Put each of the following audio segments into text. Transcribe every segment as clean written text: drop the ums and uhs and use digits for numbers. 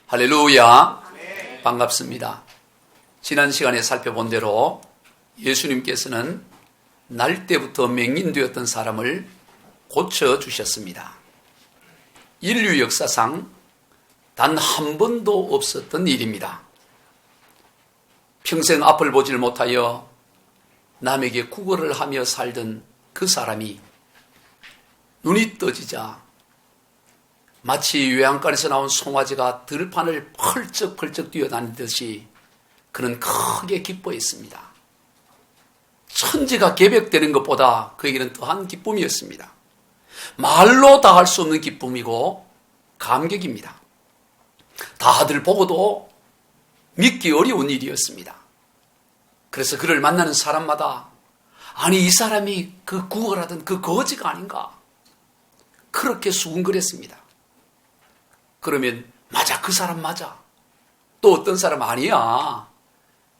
할렐루야. 반갑습니다. 지난 시간에 살펴본 대로 예수님께서는 날 때부터 맹인되었던 사람을 고쳐주셨습니다. 인류 역사상 단 한 번도 없었던 일입니다. 평생 앞을 보질 못하여 남에게 구걸을 하며 살던 그 사람이 눈이 떠지자 마치 외양간에서 나온 송아지가 들판을 펄쩍펄쩍 뛰어다니듯이 그는 크게 기뻐했습니다. 천지가 개벽되는 것보다 그에게는 더한 기쁨이었습니다. 말로 다 할 수 없는 기쁨이고 감격입니다. 다들 보고도 믿기 어려운 일이었습니다. 그래서 그를 만나는 사람마다 아니 이 사람이 그 구걸하던 그 거지가 아닌가 그렇게 수군거렸습니다. 그러면 맞아 그 사람 맞아. 또 어떤 사람 아니야.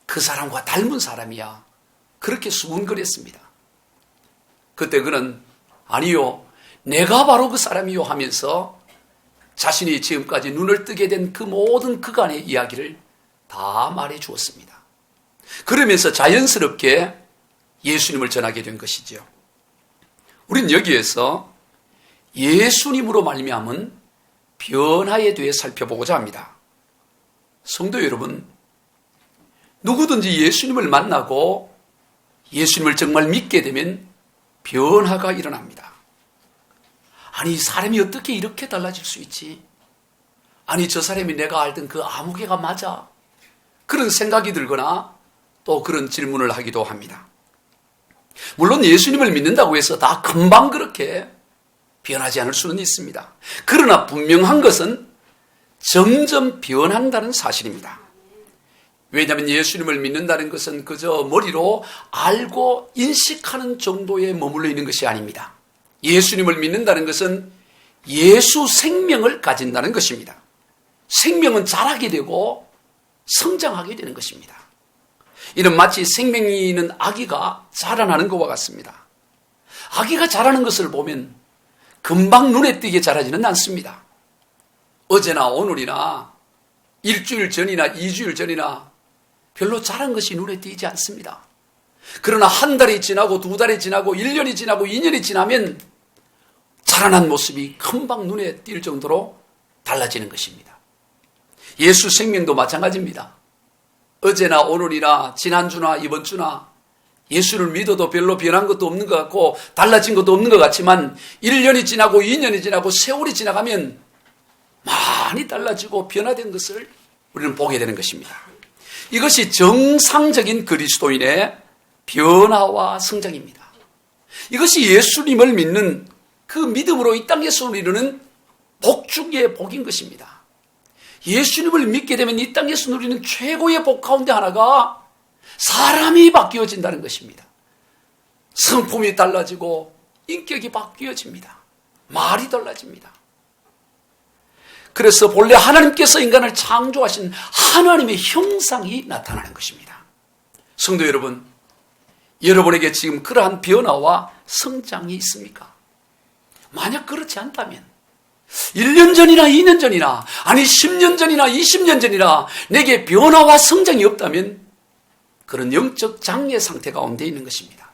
그 사람과 닮은 사람이야. 그렇게 수군거렸습니다. 그때 그는 아니요 내가 바로 그 사람이요 하면서 자신이 지금까지 눈을 뜨게 된 그 모든 그간의 이야기를 다 말해 주었습니다. 그러면서 자연스럽게 예수님을 전하게 된 것이죠. 우린 여기에서 예수님으로 말미암은 변화에 대해 살펴보고자 합니다. 성도 여러분, 누구든지 예수님을 만나고 예수님을 정말 믿게 되면 변화가 일어납니다. 아니 사람이 어떻게 이렇게 달라질 수 있지? 아니 저 사람이 내가 알던 그 아무개가 맞아? 그런 생각이 들거나 또 그런 질문을 하기도 합니다. 물론 예수님을 믿는다고 해서 다 금방 그렇게 변하지 않을 수는 있습니다. 그러나 분명한 것은 점점 변한다는 사실입니다. 왜냐하면 예수님을 믿는다는 것은 그저 머리로 알고 인식하는 정도에 머물러 있는 것이 아닙니다. 예수님을 믿는다는 것은 예수 생명을 가진다는 것입니다. 생명은 자라게 되고 성장하게 되는 것입니다. 이는 마치 생명이 있는 아기가 자라나는 것과 같습니다. 아기가 자라는 것을 보면 금방 눈에 띄게 자라지는 않습니다. 어제나 오늘이나 일주일 전이나 2주일 전이나 별로 자란 것이 눈에 띄지 않습니다. 그러나 한 달이 지나고 2달이 지나고 1년이 지나고 2년이 지나면 자라난 모습이 금방 눈에 띌 정도로 달라지는 것입니다. 예수 생명도 마찬가지입니다. 어제나 오늘이나 지난주나 이번주나 예수를 믿어도 별로 변한 것도 없는 것 같고 달라진 것도 없는 것 같지만 1년이 지나고 2년이 지나고 세월이 지나가면 많이 달라지고 변화된 것을 우리는 보게 되는 것입니다. 이것이 정상적인 그리스도인의 변화와 성장입니다. 이것이 예수님을 믿는 그 믿음으로 이 땅에서 누리는 복 중의 복인 것입니다. 예수님을 믿게 되면 이 땅에서 누리는 최고의 복 가운데 하나가 사람이 바뀌어진다는 것입니다. 성품이 달라지고 인격이 바뀌어집니다. 말이 달라집니다. 그래서 본래 하나님께서 인간을 창조하신 하나님의 형상이 나타나는 것입니다. 성도 여러분, 여러분에게 지금 그러한 변화와 성장이 있습니까? 만약 그렇지 않다면 1년 전이나 2년 전이나 아니 10년 전이나 20년 전이나 내게 변화와 성장이 없다면 그런 영적 장애 상태 가운데 있는 것입니다.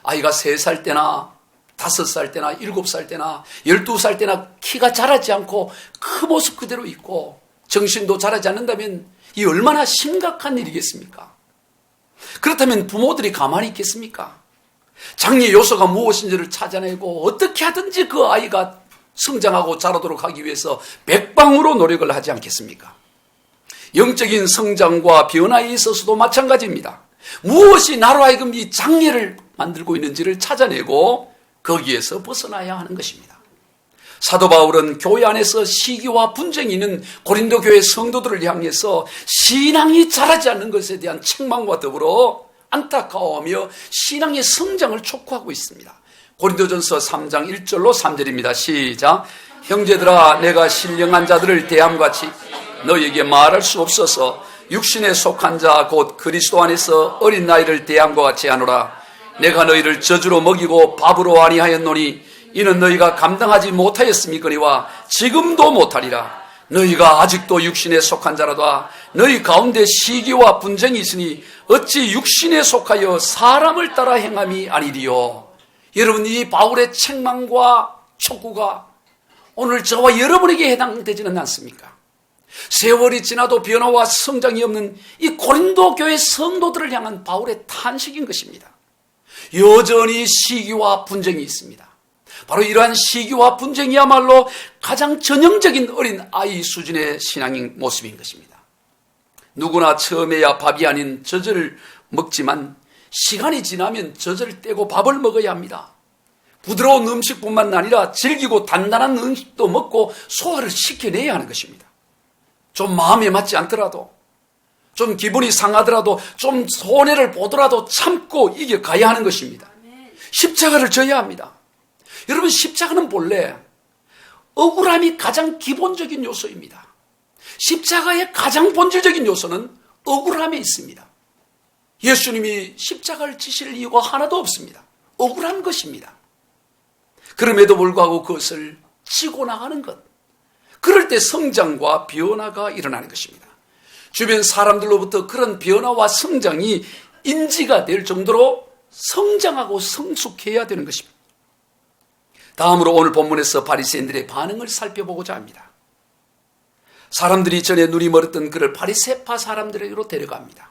아이가 3살 때나 5살 때나 7살 때나 12살 때나 키가 자라지 않고 그 모습 그대로 있고 정신도 자라지 않는다면 이 얼마나 심각한 일이겠습니까? 그렇다면 부모들이 가만히 있겠습니까? 장애 요소가 무엇인지를 찾아내고 어떻게 하든지 그 아이가 성장하고 자라도록 하기 위해서 백방으로 노력을 하지 않겠습니까? 영적인 성장과 변화에 있어서도 마찬가지입니다. 무엇이 나로 하여금 이 장애를 만들고 있는지를 찾아내고 거기에서 벗어나야 하는 것입니다. 사도 바울은 교회 안에서 시기와 분쟁이 있는 고린도 교회 성도들을 향해서 신앙이 자라지 않는 것에 대한 책망과 더불어 안타까워하며 신앙의 성장을 촉구하고 있습니다. 고린도전서 3장 1절로 3절입니다. 시작. 형제들아 내가 신령한 자들을 대함같이 너희에게 말할 수 없어서 육신에 속한 자 곧 그리스도 안에서 어린 나이를 대함과 같이 하노라. 내가 너희를 저주로 먹이고 밥으로 아니하였노니 이는 너희가 감당하지 못하였음이거니와 지금도 못하리라. 너희가 아직도 육신에 속한 자라다. 너희 가운데 시기와 분쟁이 있으니 어찌 육신에 속하여 사람을 따라 행함이 아니리요. 여러분, 이 바울의 책망과 촉구가 오늘 저와 여러분에게 해당되지는 않습니까? 세월이 지나도 변화와 성장이 없는 이 고린도 교회 성도들을 향한 바울의 탄식인 것입니다. 여전히 시기와 분쟁이 있습니다. 바로 이러한 시기와 분쟁이야말로 가장 전형적인 어린 아이 수준의 신앙인 모습인 것입니다. 누구나 처음에야 밥이 아닌 젖을 먹지만 시간이 지나면 젖을 떼고 밥을 먹어야 합니다. 부드러운 음식뿐만 아니라 질기고 단단한 음식도 먹고 소화를 시켜내야 하는 것입니다. 좀 마음에 맞지 않더라도, 좀 기분이 상하더라도, 좀 손해를 보더라도 참고 이겨가야 하는 것입니다. 십자가를 져야 합니다. 여러분, 십자가는 본래 억울함이 가장 기본적인 요소입니다. 십자가의 가장 본질적인 요소는 억울함에 있습니다. 예수님이 십자가를 지실 이유가 하나도 없습니다. 억울한 것입니다. 그럼에도 불구하고 그것을 지고 나가는 것, 그럴 때 성장과 변화가 일어나는 것입니다. 주변 사람들로부터 그런 변화와 성장이 인지가 될 정도로 성장하고 성숙해야 되는 것입니다. 다음으로 오늘 본문에서 바리새인들의 반응을 살펴보고자 합니다. 사람들이 전에 눈이 멀었던 그를 바리새파 사람들에게로 데려갑니다.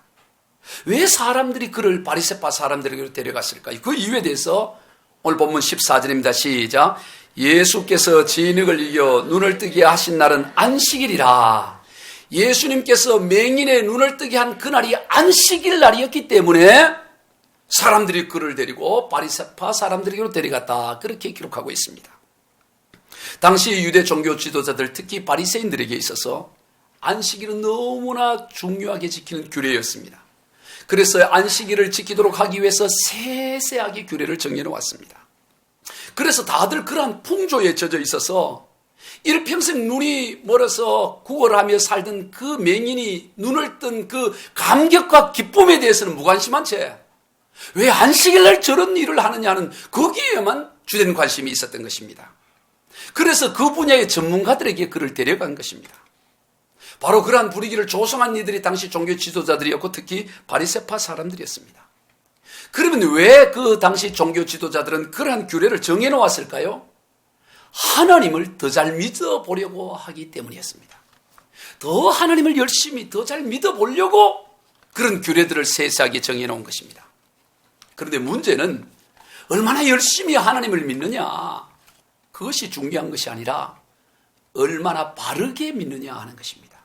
왜 사람들이 그를 바리새파 사람들에게로 데려갔을까요? 그 이유에 대해서 오늘 본문 14절입니다. 시작. 예수께서 진흙을 이겨 눈을 뜨게 하신 날은 안식일이라. 예수님께서 맹인의 눈을 뜨게 한 그날이 안식일 날이었기 때문에 사람들이 그를 데리고 바리새파 사람들에게로 데려갔다. 그렇게 기록하고 있습니다. 당시 유대 종교 지도자들, 특히 바리새인들에게 있어서 안식일은 너무나 중요하게 지키는 규례였습니다. 그래서 안식일을 지키도록 하기 위해서 세세하게 규례를 정해놓았습니다. 그래서 다들 그러한 풍조에 젖어 있어서 일평생 눈이 멀어서 구걸하며 살던 그 맹인이 눈을 뜬 그 감격과 기쁨에 대해서는 무관심한 채 왜 안식일날 저런 일을 하느냐는 거기에만 주된 관심이 있었던 것입니다. 그래서 그 분야의 전문가들에게 그를 데려간 것입니다. 바로 그러한 분위기를 조성한 이들이 당시 종교 지도자들이었고 특히 바리새파 사람들이었습니다. 그러면 왜 그 당시 종교 지도자들은 그러한 규례를 정해놓았을까요? 하나님을 더 잘 믿어보려고 하기 때문이었습니다. 더 하나님을 열심히 더 잘 믿어보려고 그런 규례들을 세세하게 정해놓은 것입니다. 그런데 문제는 얼마나 열심히 하나님을 믿느냐, 그것이 중요한 것이 아니라 얼마나 바르게 믿느냐 하는 것입니다.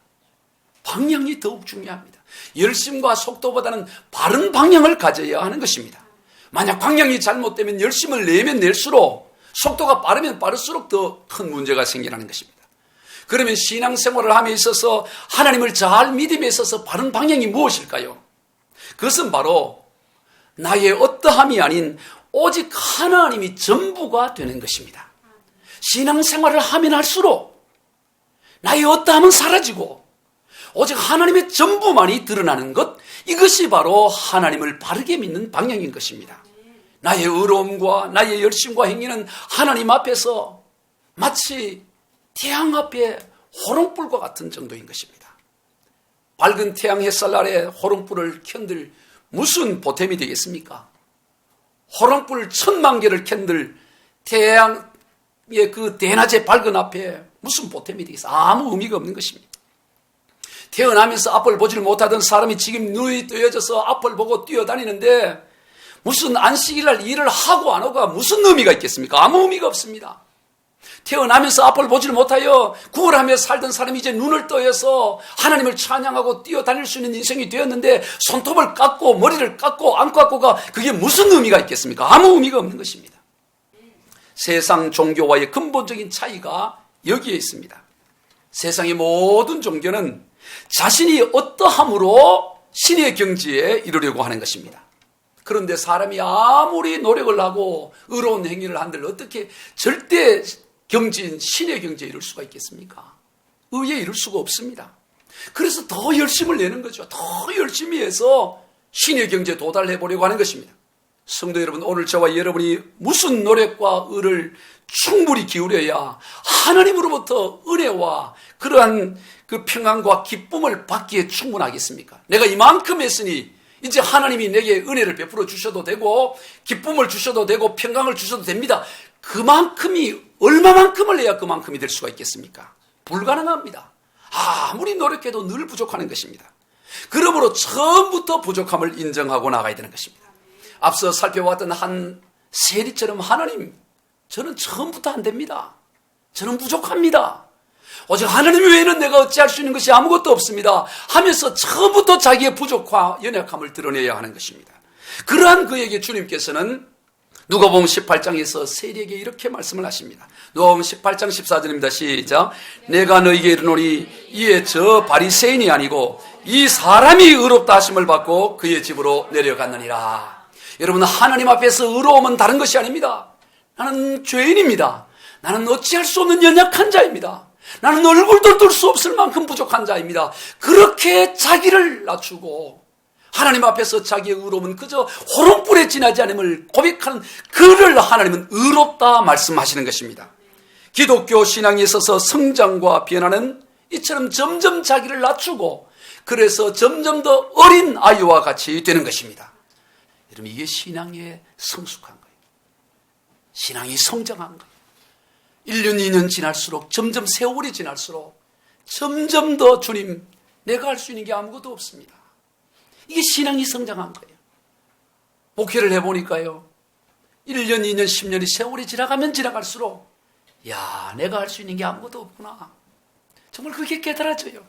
방향이 더욱 중요합니다. 열심과 속도보다는 바른 방향을 가져야 하는 것입니다. 만약 방향이 잘못되면 열심을 내면 낼수록, 속도가 빠르면 빠를수록 더 큰 문제가 생기는 것입니다. 그러면 신앙생활을 함에 있어서 하나님을 잘 믿음에 있어서 바른 방향이 무엇일까요? 그것은 바로 나의 어떠함이 아닌 오직 하나님이 전부가 되는 것입니다. 신앙생활을 하면 할수록 나의 어떠함은 사라지고 오직 하나님의 전부만이 드러나는 것, 이것이 바로 하나님을 바르게 믿는 방향인 것입니다. 나의 의로움과 나의 열심과 행위는 하나님 앞에서 마치 태양 앞에 호롱불과 같은 정도인 것입니다. 밝은 태양 햇살 아래 호롱불을 켠들 무슨 보탬이 되겠습니까? 호롱불 1000만 개를 켠들 태양의 그 대낮의 밝은 앞에 무슨 보탬이 되겠어요? 아무 의미가 없는 것입니다. 태어나면서 앞을 보질 못하던 사람이 지금 눈이 뜨여져서 앞을 보고 뛰어다니는데 무슨 안식일날 일을 하고 안 하고가 무슨 의미가 있겠습니까? 아무 의미가 없습니다. 태어나면서 앞을 보질 못하여 구걸하며 살던 사람이 이제 눈을 떠여서 하나님을 찬양하고 뛰어다닐 수 있는 인생이 되었는데 손톱을 깎고 머리를 깎고 안 깎고가 그게 무슨 의미가 있겠습니까? 아무 의미가 없는 것입니다. 세상 종교와의 근본적인 차이가 여기에 있습니다. 세상의 모든 종교는 자신이 어떠함으로 신의 경지에 이르려고 하는 것입니다. 그런데 사람이 아무리 노력을 하고 의로운 행위를 한들 어떻게 절대 경지인 신의 경지에 이룰 수가 있겠습니까? 의에 이룰 수가 없습니다. 그래서 더 열심을 내는 거죠. 더 열심히 해서 신의 경지에 도달해 보려고 하는 것입니다. 성도 여러분, 오늘 저와 여러분이 무슨 노력과 의를 충분히 기울여야 하나님으로부터 은혜와 그러한 그 평안과 기쁨을 받기에 충분하겠습니까? 내가 이만큼 했으니 이제 하나님이 내게 은혜를 베풀어 주셔도 되고 기쁨을 주셔도 되고 평강을 주셔도 됩니다. 그만큼이 얼마만큼을 해야 그만큼이 될 수가 있겠습니까? 불가능합니다. 아무리 노력해도 늘 부족하는 것입니다. 그러므로 처음부터 부족함을 인정하고 나가야 되는 것입니다. 앞서 살펴봤던 한 세리처럼 하나님, 저는 처음부터 안 됩니다. 저는 부족합니다. 오직 하나님 외에는 내가 어찌할 수 있는 것이 아무것도 없습니다 하면서 처음부터 자기의 부족과 연약함을 드러내야 하는 것입니다. 그러한 그에게 주님께서는 누가복음 18장에서 세리에게 이렇게 말씀을 하십니다. 누가복음 18장 14절입니다. 시작. 내가 너희에게 이르노니 이에 저 바리새인이 아니고 이 사람이 의롭다 하심을 받고 그의 집으로 내려갔느니라. 여러분, 하나님 앞에서 의로움은 다른 것이 아닙니다. 나는 죄인입니다. 나는 어찌할 수 없는 연약한 자입니다. 나는 얼굴도 들 수 없을 만큼 부족한 자입니다. 그렇게 자기를 낮추고 하나님 앞에서 자기의 의로움은 그저 호롱불에 지나지 않음을 고백하는 그를 하나님은 의롭다 말씀하시는 것입니다. 기독교 신앙에 있어서 성장과 변화는 이처럼 점점 자기를 낮추고 그래서 점점 더 어린 아이와 같이 되는 것입니다. 여러분, 이게 신앙의 성숙한 거예요. 신앙이 성장한 거예요. 1년, 2년 지날수록 점점 세월이 지날수록 점점 더 주님, 내가 할 수 있는 게 아무것도 없습니다. 이게 신앙이 성장한 거예요. 목회를 해보니까요, 1년, 2년, 10년이 세월이 지나가면 지나갈수록 야, 내가 할 수 있는 게 아무것도 없구나. 정말 그게 깨달아져요.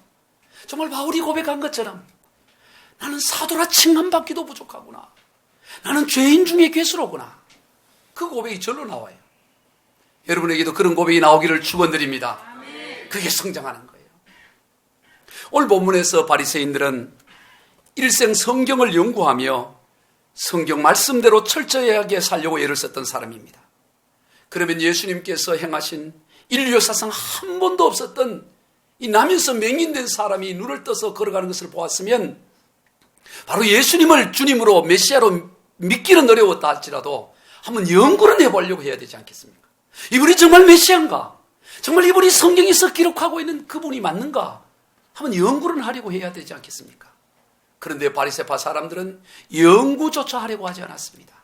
정말 바울이 고백한 것처럼 나는 사도라 칭함받기도 부족하구나. 나는 죄인 중에 괴수로구나. 그 고백이 절로 나와요. 여러분에게도 그런 고백이 나오기를 축원드립니다. 그게 성장하는 거예요. 오늘 본문에서 바리새인들은 일생 성경을 연구하며 성경 말씀대로 철저하게 살려고 애를 썼던 사람입니다. 그러면 예수님께서 행하신 인류 사상 한 번도 없었던 이 나면서 맹인된 사람이 눈을 떠서 걸어가는 것을 보았으면 바로 예수님을 주님으로 메시아로 믿기는 어려웠다 할지라도 한번 연구를 해보려고 해야 되지 않겠습니까? 이분이 정말 메시아인가? 정말 이분이 성경에서 기록하고 있는 그분이 맞는가? 한번 연구를 하려고 해야 되지 않겠습니까? 그런데 바리새파 사람들은 연구조차 하려고 하지 않았습니다.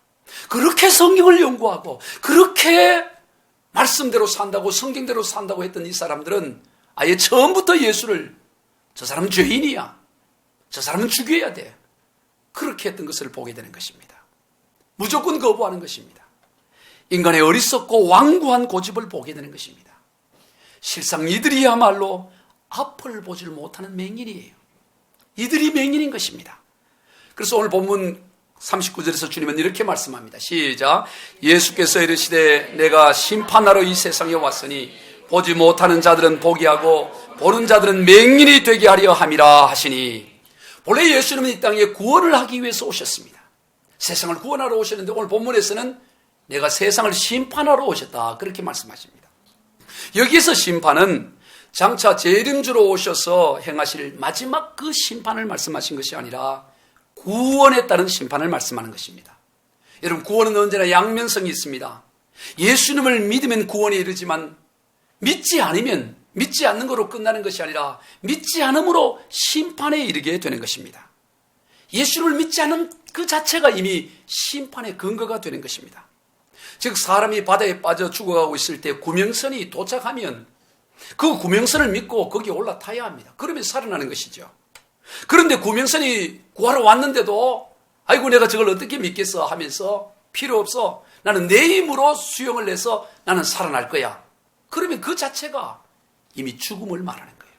그렇게 성경을 연구하고 그렇게 말씀대로 산다고 성경대로 산다고 했던 이 사람들은 아예 처음부터 예수를 저 사람은 죄인이야. 저 사람은 죽여야 돼. 그렇게 했던 것을 보게 되는 것입니다. 무조건 거부하는 것입니다. 인간의 어리석고 완고한 고집을 보게 되는 것입니다. 실상 이들이야말로 앞을 보질 못하는 맹인이에요. 이들이 맹인인 것입니다. 그래서 오늘 본문 39절에서 주님은 이렇게 말씀합니다. 시작. 예수께서 이르시되 내가 심판하러 이 세상에 왔으니 보지 못하는 자들은 보게 하고 보는 자들은 맹인이 되게 하려 함이라 하시니. 본래 예수님은 이 땅에 구원을 하기 위해서 오셨습니다. 세상을 구원하러 오셨는데 오늘 본문에서는 내가 세상을 심판하러 오셨다, 그렇게 말씀하십니다. 여기에서 심판은 장차 재림주로 오셔서 행하실 마지막 그 심판을 말씀하신 것이 아니라 구원에 따른 심판을 말씀하는 것입니다. 여러분, 구원은 언제나 양면성이 있습니다. 예수님을 믿으면 구원에 이르지만 믿지 않으면 믿지 않는 것으로 끝나는 것이 아니라 믿지 않음으로 심판에 이르게 되는 것입니다. 예수를 믿지 않는 그 자체가 이미 심판의 근거가 되는 것입니다. 즉 사람이 바다에 빠져 죽어가고 있을 때 구명선이 도착하면 그 구명선을 믿고 거기에 올라타야 합니다. 그러면 살아나는 것이죠. 그런데 구명선이 구하러 왔는데도 아이고 내가 저걸 어떻게 믿겠어 하면서 필요 없어. 나는 내 힘으로 수영을 해서 나는 살아날 거야. 그러면 그 자체가 이미 죽음을 말하는 거예요.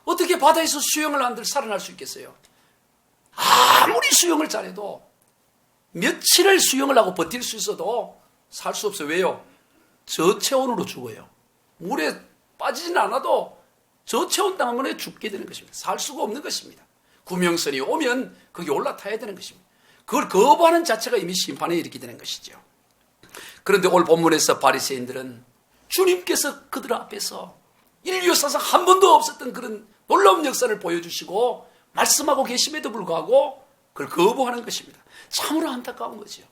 어떻게 바다에서 수영을 한들 살아날 수 있겠어요? 아무리 수영을 잘해도 며칠을 수영을 하고 버틸 수 있어도 살 수 없어요. 왜요? 저체온으로 죽어요. 물에 빠지진 않아도 저체온 때문에 죽게 되는 것입니다. 살 수가 없는 것입니다. 구명선이 오면 거기 올라타야 되는 것입니다. 그걸 거부하는 자체가 이미 심판에 이르게 되는 것이죠. 그런데 오늘 본문에서 바리새인들은 주님께서 그들 앞에서 인류 사상 한 번도 없었던 그런 놀라운 역사를 보여주시고 말씀하고 계심에도 불구하고 그걸 거부하는 것입니다. 참으로 안타까운 거죠.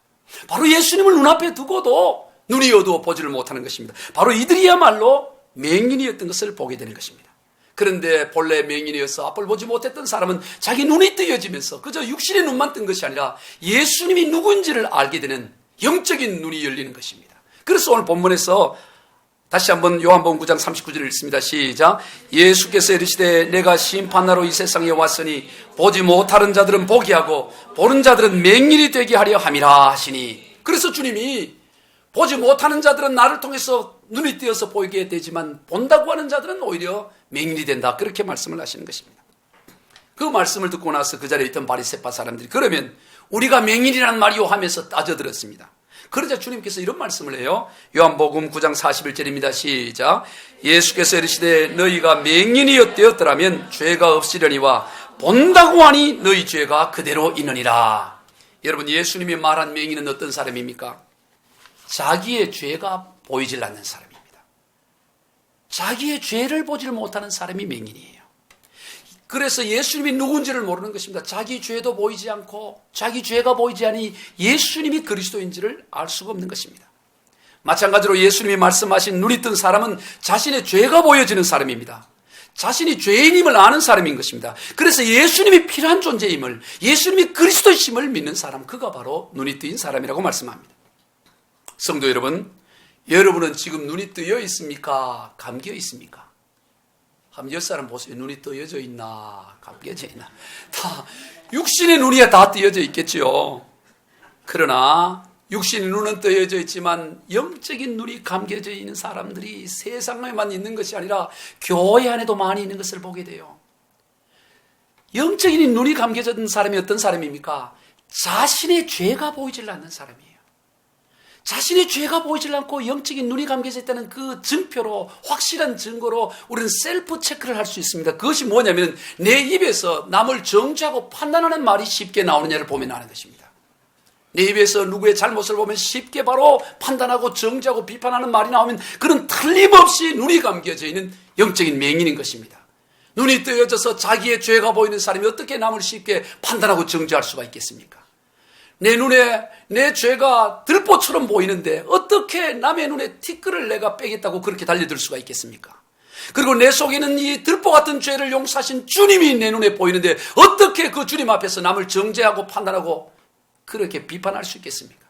바로 예수님을 눈앞에 두고도 눈이 어두워 보지를 못하는 것입니다. 바로 이들이야말로 맹인이었던 것을 보게 되는 것입니다. 그런데 본래 맹인이어서 앞을 보지 못했던 사람은 자기 눈이 뜨여지면서 그저 육신의 눈만 뜬 것이 아니라 예수님이 누구인지를 알게 되는 영적인 눈이 열리는 것입니다. 그래서 오늘 본문에서 다시 한번 요한복음 9장 39절을 읽습니다. 시작. 예수께서 이르시되 내가 심판하러 이 세상에 왔으니 보지 못하는 자들은 보게 하고 보는 자들은 맹인이 되게 하려 함이라 하시니. 그래서 주님이 보지 못하는 자들은 나를 통해서 눈이 뜨여서 보이게 되지만 본다고 하는 자들은 오히려 맹인이 된다. 그렇게 말씀을 하시는 것입니다. 그 말씀을 듣고 나서 그 자리에 있던 바리새파 사람들이 그러면 우리가 맹인이라는 말이요 하면서 따져들었습니다. 그러자 주님께서 이런 말씀을 해요. 요한복음 9장 41절입니다. 시작. 예수께서 이르시되 너희가 맹인이 되었더라면 죄가 없으려니와 본다고 하니 너희 죄가 그대로 있느니라. 여러분, 예수님이 말한 맹인은 어떤 사람입니까? 자기의 죄가 보이질 않는 사람입니다. 자기의 죄를 보질 못하는 사람이 맹인이에요. 그래서 예수님이 누군지를 모르는 것입니다. 자기 죄도 보이지 않고 자기 죄가 보이지 않으니 예수님이 그리스도인지를 알 수가 없는 것입니다. 마찬가지로 예수님이 말씀하신 눈이 뜬 사람은 자신의 죄가 보여지는 사람입니다. 자신이 죄인임을 아는 사람인 것입니다. 그래서 예수님이 필요한 존재임을, 예수님이 그리스도이심을 믿는 사람, 그가 바로 눈이 뜨인 사람이라고 말씀합니다. 성도 여러분, 여러분은 지금 눈이 뜨여 있습니까? 감겨 있습니까? 한번 옆 사람 보세요. 눈이 뜨여져 있나? 감겨져 있나? 다 육신의 눈이 다 뜨여져 있겠죠. 그러나 육신의 눈은 뜨여져 있지만 영적인 눈이 감겨져 있는 사람들이 세상에만 있는 것이 아니라 교회 안에도 많이 있는 것을 보게 돼요. 영적인 눈이 감겨져 있는 사람이 어떤 사람입니까? 자신의 죄가 보이질 않는 사람이에요. 자신의 죄가 보이질 않고 영적인 눈이 감겨져 있다는 그 증표로, 확실한 증거로 우리는 셀프 체크를 할 수 있습니다. 그것이 뭐냐면 내 입에서 남을 정죄하고 판단하는 말이 쉽게 나오느냐를 보면 아는 것입니다. 내 입에서 누구의 잘못을 보면 쉽게 바로 판단하고 정죄하고 비판하는 말이 나오면 그는 틀림없이 눈이 감겨져 있는 영적인 맹인인 것입니다. 눈이 뜨여져서 자기의 죄가 보이는 사람이 어떻게 남을 쉽게 판단하고 정죄할 수가 있겠습니까? 내 눈에 내 죄가 들보처럼 보이는데 어떻게 남의 눈에 티끌을 내가 빼겠다고 그렇게 달려들 수가 있겠습니까? 그리고 내 속에는 이 들보 같은 죄를 용서하신 주님이 내 눈에 보이는데 어떻게 그 주님 앞에서 남을 정죄하고 판단하고 그렇게 비판할 수 있겠습니까?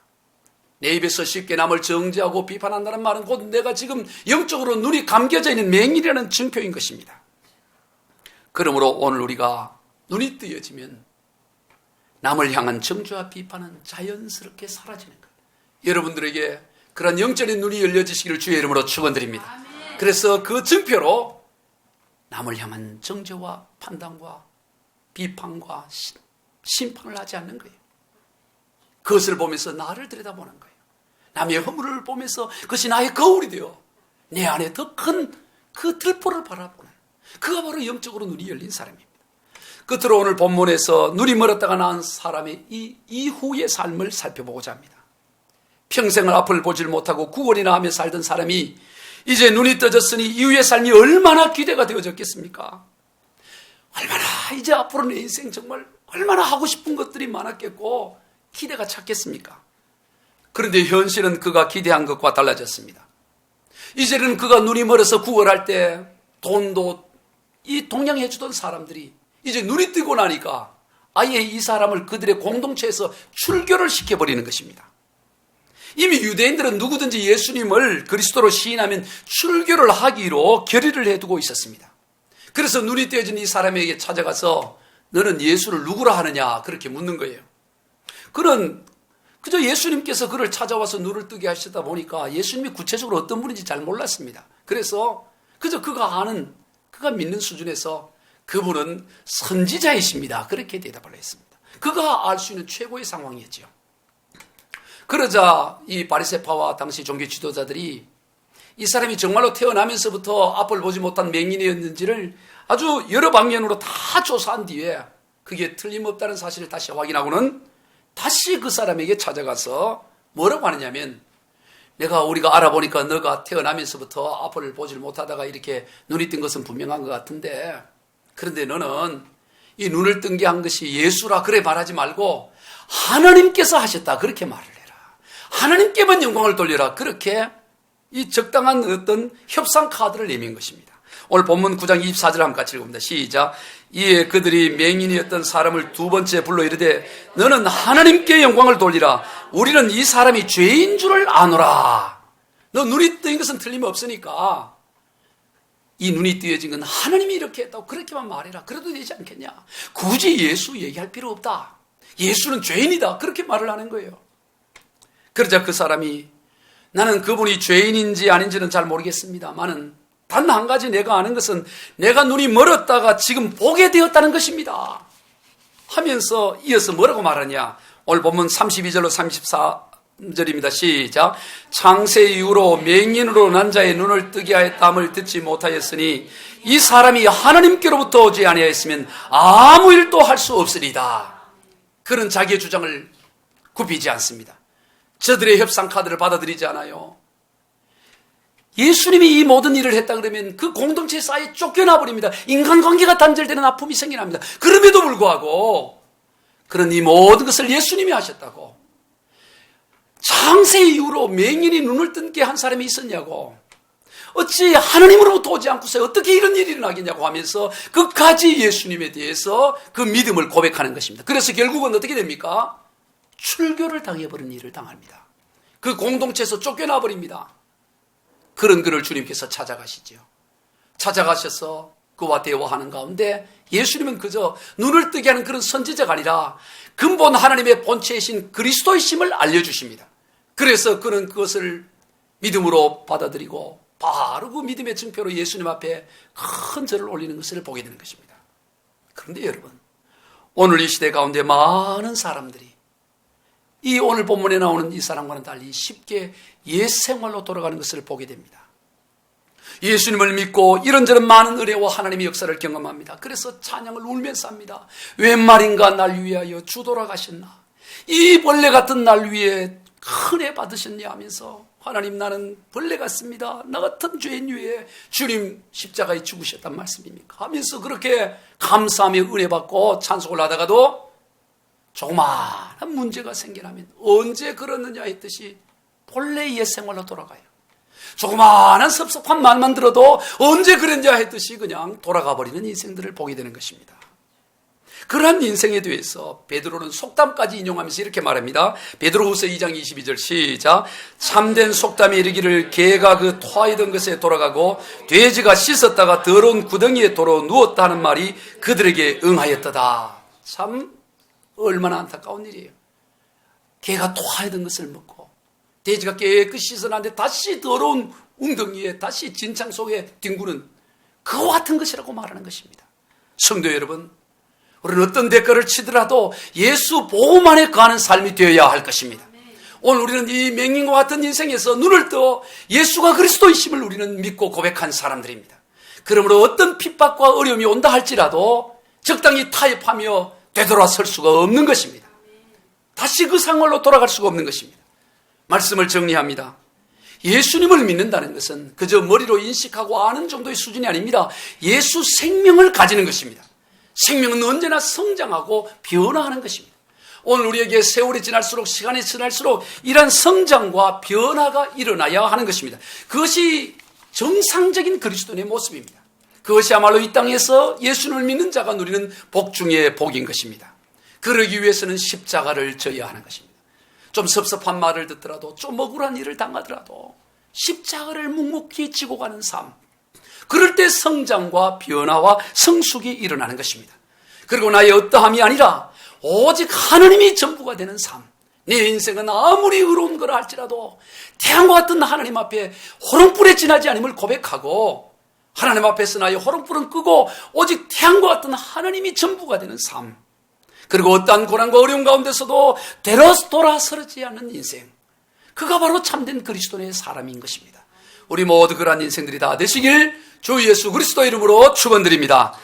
내 입에서 쉽게 남을 정죄하고 비판한다는 말은 곧 내가 지금 영적으로 눈이 감겨져 있는 맹인이라는 증표인 것입니다. 그러므로 오늘 우리가 눈이 뜨여지면 남을 향한 정죄와 비판은 자연스럽게 사라지는 거예요. 여러분들에게 그런 영적인 눈이 열려지시기를 주의 이름으로 축원드립니다. 그래서 그 증표로 남을 향한 정죄와 판단과 비판과 심판을 하지 않는 거예요. 그것을 보면서 나를 들여다보는 거예요. 남의 허물을 보면서 그것이 나의 거울이 되어 내 안에 더 큰 그 들보를 바라보는, 그가 바로 영적으로 눈이 열린 사람입니다. 끝으로 오늘 본문에서 눈이 멀었다가 낳은 사람의 이 이후의 삶을 살펴보고자 합니다. 평생을 앞을 보질 못하고 구걸이나 하며 살던 사람이 이제 눈이 떠졌으니 이후의 삶이 얼마나 기대가 되어졌겠습니까? 얼마나 이제 앞으로 내 인생 정말 얼마나 하고 싶은 것들이 많았겠고 기대가 찼겠습니까? 그런데 현실은 그가 기대한 것과 달라졌습니다. 이제는 그가 눈이 멀어서 구걸할 때 돈도 이 동양해 주던 사람들이 이제 눈이 뜨고 나니까 아예 이 사람을 그들의 공동체에서 출교를 시켜버리는 것입니다. 이미 유대인들은 누구든지 예수님을 그리스도로 시인하면 출교를 하기로 결의를 해두고 있었습니다. 그래서 눈이 떼어진 이 사람에게 찾아가서 너는 예수를 누구라 하느냐 그렇게 묻는 거예요. 그는 그저 예수님께서 그를 찾아와서 눈을 뜨게 하시다 보니까 예수님이 구체적으로 어떤 분인지 잘 몰랐습니다. 그래서 그저 그가 아는, 그가 믿는 수준에서 그분은 선지자이십니다. 그렇게 대답을 했습니다. 그가 알 수 있는 최고의 상황이었죠. 그러자 이 바리새파와 당시 종교 지도자들이 이 사람이 정말로 태어나면서부터 앞을 보지 못한 맹인이었는지를 아주 여러 방면으로 다 조사한 뒤에 그게 틀림없다는 사실을 다시 확인하고는 다시 그 사람에게 찾아가서 뭐라고 하느냐면 우리가 알아보니까 너가 태어나면서부터 앞을 보질 못하다가 이렇게 눈이 뜬 것은 분명한 것 같은데 그런데 너는 이 눈을 뜬 게 한 것이 예수라 그래 말하지 말고 하나님께서 하셨다 그렇게 말을 해라. 하나님께만 영광을 돌려라. 그렇게 이 적당한 어떤 협상 카드를 내민 것입니다. 오늘 본문 9장 24절 한번 같이 읽어봅니다. 시작. 이에 그들이 맹인이었던 사람을 두 번째 불러 이르되 너는 하나님께 영광을 돌리라. 우리는 이 사람이 죄인 줄을 아노라. 너 눈이 뜨인 것은 틀림없으니까 이 눈이 뜨여진 건 하나님이 이렇게 했다고 그렇게만 말해라. 그래도 되지 않겠냐. 굳이 예수 얘기할 필요 없다. 예수는 죄인이다. 그렇게 말을 하는 거예요. 그러자 그 사람이 나는 그분이 죄인인지 아닌지는 잘 모르겠습니다만은 단 한 가지 내가 아는 것은 내가 눈이 멀었다가 지금 보게 되었다는 것입니다 하면서 이어서 뭐라고 말하냐. 오늘 본문 32절로 34절입니다. 시작. 창세 이후로 맹인으로 난 자의 눈을 뜨게 하였다함을 듣지 못하였으니 이 사람이 하나님께로부터 오지 아니하였으면 아무 일도 할 수 없으리다. 그는 자기의 주장을 굽히지 않습니다. 저들의 협상 카드를 받아들이지 않아요. 예수님이 이 모든 일을 했다 그러면 그 공동체 사이에 쫓겨나 버립니다. 인간관계가 단절되는 아픔이 생겨납니다. 그럼에도 불구하고 그런 이 모든 것을 예수님이 하셨다고. 창세 이후로 맹인이 눈을 뜬게 한 사람이 있었냐고. 어찌 하나님으로부터 오지 않고서 어떻게 이런 일이 일어나겠냐고 하면서 끝까지 예수님에 대해서 그 믿음을 고백하는 것입니다. 그래서 결국은 어떻게 됩니까? 출교를 당해버린 일을 당합니다. 그 공동체에서 쫓겨나 버립니다. 그런 그를 주님께서 찾아가시죠. 찾아가셔서 그와 대화하는 가운데 예수님은 그저 눈을 뜨게 하는 그런 선지자가 아니라 근본 하나님의 본체이신 그리스도이심을 알려주십니다. 그래서 그는 그것을 믿음으로 받아들이고 바로 그 믿음의 증표로 예수님 앞에 큰 절을 올리는 것을 보게 되는 것입니다. 그런데 여러분, 오늘 이 시대 가운데 많은 사람들이 이 오늘 본문에 나오는 이 사람과는 달리 쉽게 옛 생활로 돌아가는 것을 보게 됩니다. 예수님을 믿고 이런저런 많은 은혜와 하나님의 역사를 경험합니다. 그래서 찬양을 울면서 합니다. 웬 말인가 날 위하여 주 돌아가셨나. 이 벌레 같은 날 위에 큰 애 받으셨냐 하면서 하나님 나는 벌레 같습니다. 나 같은 죄인 위에 주님 십자가에 죽으셨단 말씀입니까? 하면서 그렇게 감사하며 은혜 받고 찬송을 하다가도 조그마한 문제가 생겨나면 언제 그러느냐 했듯이 본래 옛 생활로 돌아가요. 조그마한 섭섭한 말만 들어도 언제 그랬냐 했듯이 그냥 돌아가 버리는 인생들을 보게 되는 것입니다. 그러한 인생에 대해서 베드로는 속담까지 인용하면서 이렇게 말합니다. 베드로후서 2장 22절 시작. 참된 속담이 이르기를 개가 그 토하이던 것에 돌아가고 돼지가 씻었다가 더러운 구덩이에 도로 누웠다 하는 말이 그들에게 응하였도다. 참 얼마나 안타까운 일이에요. 개가 토하이던 것을 먹고 돼지가 깨끗이 씻어놨는데 다시 더러운 웅덩이에 다시 진창 속에 뒹구는 그와 같은 것이라고 말하는 것입니다. 성도 여러분, 우리는 어떤 대가를 치더라도 예수 복음 안에 거하는 삶이 되어야 할 것입니다. 오늘 우리는 이 맹인과 같은 인생에서 눈을 떠 예수가 그리스도이심을 우리는 믿고 고백한 사람들입니다. 그러므로 어떤 핍박과 어려움이 온다 할지라도 적당히 타협하며 되돌아설 수가 없는 것입니다. 다시 그 상황으로 돌아갈 수가 없는 것입니다. 말씀을 정리합니다. 예수님을 믿는다는 것은 그저 머리로 인식하고 아는 정도의 수준이 아닙니다. 예수 생명을 가지는 것입니다. 생명은 언제나 성장하고 변화하는 것입니다. 오늘 우리에게 세월이 지날수록 시간이 지날수록 이러한 성장과 변화가 일어나야 하는 것입니다. 그것이 정상적인 그리스도인의 모습입니다. 그것이야말로 이 땅에서 예수를 믿는 자가 누리는 복 중의 복인 것입니다. 그러기 위해서는 십자가를 져야 하는 것입니다. 좀 섭섭한 말을 듣더라도 좀 억울한 일을 당하더라도 십자가를 묵묵히 지고 가는 삶, 그럴 때 성장과 변화와 성숙이 일어나는 것입니다. 그리고 나의 어떠함이 아니라 오직 하나님이 전부가 되는 삶, 내 인생은 아무리 의로운 거라 할지라도 태양과 같은 하나님 앞에 호롱불에 지나지 않음을 고백하고 하나님 앞에서 나의 호롱불은 끄고 오직 태양과 같은 하나님이 전부가 되는 삶, 그리고 어떠한 고난과 어려움 가운데서도 돌아서지 않는 인생, 그가 바로 참된 그리스도의 사람인 것입니다. 우리 모두 그러한 인생들이 다 되시길 주 예수 그리스도 이름으로 축원드립니다.